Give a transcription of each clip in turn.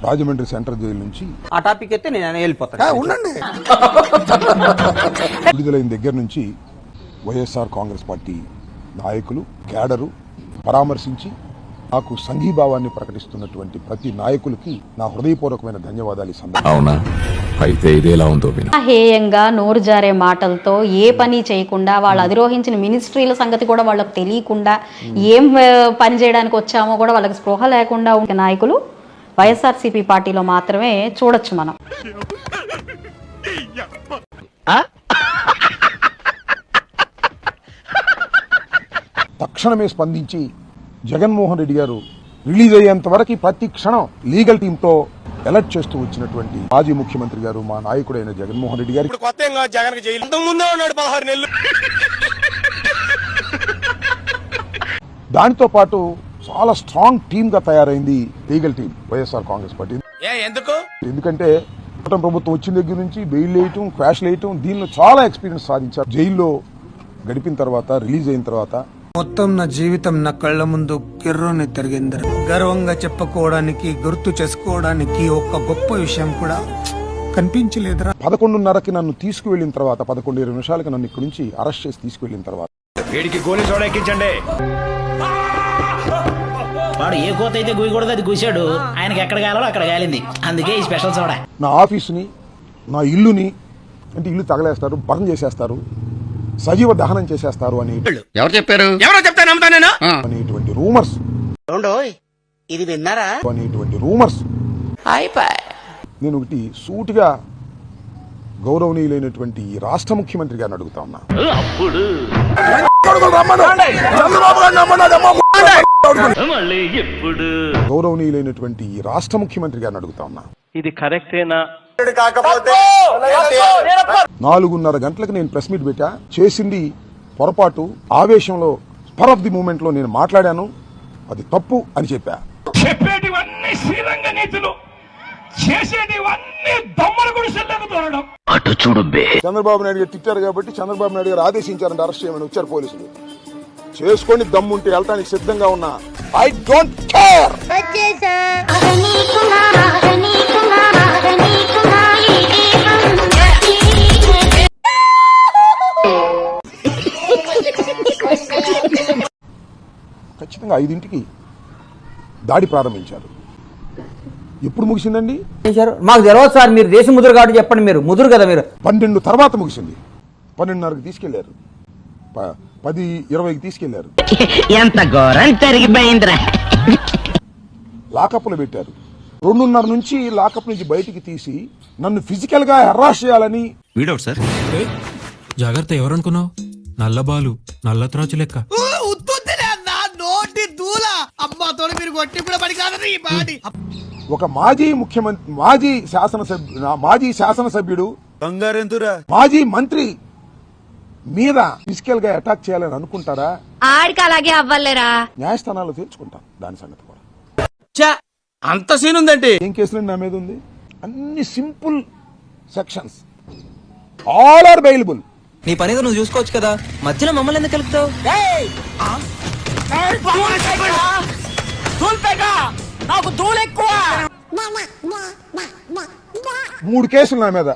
Rajahmundry central jail నుంచి ఆ topic అయితే నేను వెళ్ళిపోతాను. ఉండండి. విడుదలైన దగ్గర నుంచి వైఎస్ఆర్ కాంగ్రెస్ పార్టీ నాయకులు క్యాడరు పరామర్శించి నాకు సంఘీభావాన్ని ప్రకటిస్తున్నటువంటి ప్రతి నాయకులకి నా హృదయపూర్వకమైన ధన్యవాదాలు. అవునా? అయితే ఇదేలా ఉందో హేయంగా నోరు జారే మాటలతో ఏ పని చేయకుండా వాళ్ళు అధిరోహించిన మినిస్ట్రీల సంగతి కూడా వాళ్ళకి తెలియకుండా ఏం పని చేయడానికి వచ్చామో కూడా వాళ్ళకి స్పృహ లేకుండా ఉండే నాయకులు వైఎస్ఆర్సీపీ పార్టీలో మాత్రమే చూడొచ్చు మనం. తక్షణమే స్పందించి జగన్మోహన్ రెడ్డి గారు రిలీజ్ అయ్యేంత వరకు ప్రతి క్షణం లీగల్ టీంతో అలర్ట్ చేస్తూ వచ్చినటువంటి మాజీ ముఖ్యమంత్రి గారు మా నాయకుడైన జగన్మోహన్ రెడ్డి గారు దానితో పాటు చాలా స్ట్రాంగ్ టీమ్ గా తయారైంది legal team YSR Congress party. ఎందుకంటే ప్రభుత్వం వచ్చిన దగ్గర నుంచి బెయిల్ వేయటం క్వాష్ వేయటం దీనిలో చాలా ఎక్స్పీరియన్స్ సాధించారు. జైల్లో గడిపిన తర్వాత రిలీజ్ అయిన తర్వాత మొత్తం నా జీవితం నా కళ్ళ ముందు కిర్రోని తిరిగిందరు. గర్వంగా చెప్పుకోవడానికి గుర్తు చేసుకోవడానికి ఒక గొప్ప విషయం కూడా కనిపించలేదురా. 11:30కి నన్ను తీసుకువెళ్లిన తర్వాత 11:20 నిమిషాలకి నన్ను ఇక్కడి నుంచి అరెస్ట్ చేసి తీసుకువెళ్లిన తర్వాత గోలీ సోడా ఎక్కించండి. వాడు ఏ కోత అయితే గుయ్యకూడదు అది గుసాడు. ఆయనకి ఎక్కడ కావాలో అక్కడ కాలింది. అందుకే ఈ స్పెషల్ సోడా. నా ఆఫీసుని నా ఇల్లుని అంటే ఇల్లు తగలేస్తారు, బర్న్ చేసేస్తారు, సజీవ దహనం చేసేస్తారు అని ఎవరు చెప్పారు? ఎవరో చెప్తా నమ్ముతా నేను అనేటువంటి రూమర్స్ ఇది విన్నారా అనేటువంటి రూమర్స్ నేను ఒకటి సూటిగా గౌరవనీయులైనటువంటి ఈ రాష్ట్ర ముఖ్యమంత్రి గారిని అడుగుతా ఉన్నా. గౌరవనీయులైనటువంటి ఈ రాష్ట్ర ముఖ్యమంత్రి గారిని అడుగుతా ఉన్నా, ఇది కరెక్టేనా? 4:30 గంటలకు నేను ప్రెస్ మీట్ పెట్టా. చేసింది పొరపాటు, ఆవేశంలో స్పర్ ఆఫ్ ది మూమెంట్ లో నేను మాట్లాడాను, అది తప్పు అని చెప్పా. చెప్పేటివన్నీ శ్రీరంగ నీతులు, చేసేటివన్నీ దొమ్మల గుడిసెల్లోకి దూరడం. అటు చూడు బే. చంద్రబాబు నాయుడు గారు తిట్టారు కాబట్టి చంద్రబాబు నాయుడు గారు ఆదేశించారంటే అరెస్ట్ చేయమని వచ్చారు పోలీసులు. చేసుకొని దమ్ముంటే వెళ్తానికి సిద్ధంగా ఉన్నా. I don't care. ఖచ్చితంగా 5ంటికి దాడి ప్రారంభించారు. ఎప్పుడు ముగిసిందండి? మాకు తెలియదు సార్, మీరు దేశ ముదురు కాబట్టి చెప్పండి. మీరు ముదురు కదా, మీరు 12 తర్వాత ముగిసింది. 12:30కి తీసుకెళ్లారు, 10:20కి తీసుకెళ్లారు. ఎంత ఘోరం జరిగిపోయిందిరా. లాకప్లు పెట్టారు. 2:30 నుంచి లాకప్ నుంచి బయటికి తీసి నన్ను ఫిజికల్ గా హెరాస్ చేయాలని. వీడవుట్ సార్. జాగ్రత్త, ఎవరనుకున్నావు? నల్లబాలు నల్ల త్రాచు లెక్క. ఒక మాజీ ముఖ్యమంత్రి, మాజీ శాసనసభ్యుడు, మాజీ మంత్రి మీద ఫిజికల్ గా అటాక్ చేయాలని అనుకుంటారా? ఆడికి అలాగే అవ్వలేరా. న్యాయస్థానాల్లో తెలుసుకుంటాం దాని సంగతి కూడా. అంత సీన్ ఉందంటే ఏం కేసులు నా మీద ఉంది? అన్ని simple sections, all are bailable. నీ పని నువ్వు చూసుకోవచ్చు కదా, మధ్యలో మమ్మల్ని ఎందుకు కలుపుతావు? 3 కేసులు నా మీద.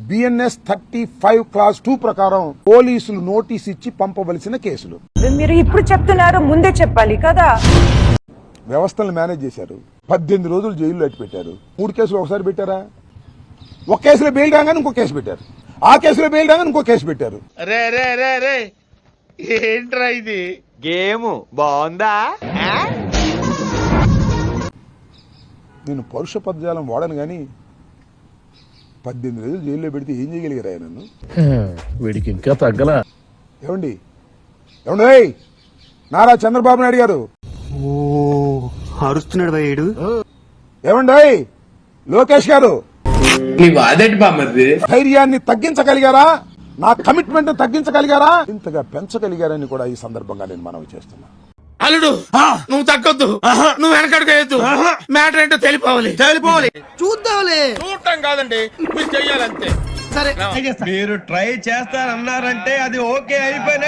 బిఎన్ఎస్ 35 క్లాస్ 2 ప్రకారం పోలీసులు నోటీస్ ఇచ్చి పంపవలసిన కేసులు. మీరు ఇప్పుడు చెప్తున్నారు, ముందే చెప్పాలి కదా. వ్యవస్థలను మేనేజ్ చేశారు. 18 రోజులు జైల్లో అట్టి పెట్టారు. 3 కేసులు ఒకసారి పెట్టారా? ఒక కేసులో బెయిల్ రాగానే ఇంకో కేసు పెట్టారు. ఆ కేసులో బెయిల్ రాగానే ఇంకో కేసు పెట్టారు. ఏంట్రా ఇది? గేమ్ బాగుందా? నేను పరుష పదజాలం వాడను గాని 18 రోజులు జైల్లో పెడితే ఏం చేయగలిగారా నన్ను? వీడికి ఇంకా తగ్గలా. ఏమండి నారా చంద్రబాబు నాయుడు గారు అరుస్తున్నాడు భయ్యుడు. ఏమండి లోకేష్ గారు, ధైర్యాన్ని తగ్గించగలిగారా? నా కమిట్మెంట్ తగ్గించగలిగారా? ఇంతగా పెంచగలిగారని కూడా ఈ సందర్భంగా నేను మనవి చేస్తున్నా. అల్లుడు, నువ్వు తగ్గొద్దు, నువ్వు వెనకడుగు. మ్యాటర్ ఏంటో తెలిపోవాలి. చూడటం కాదండి, మీరు చెయ్యాలంతే. మీరు ట్రై చేస్తారన్నారంటే అది ఓకే అయిపోయినట్టు.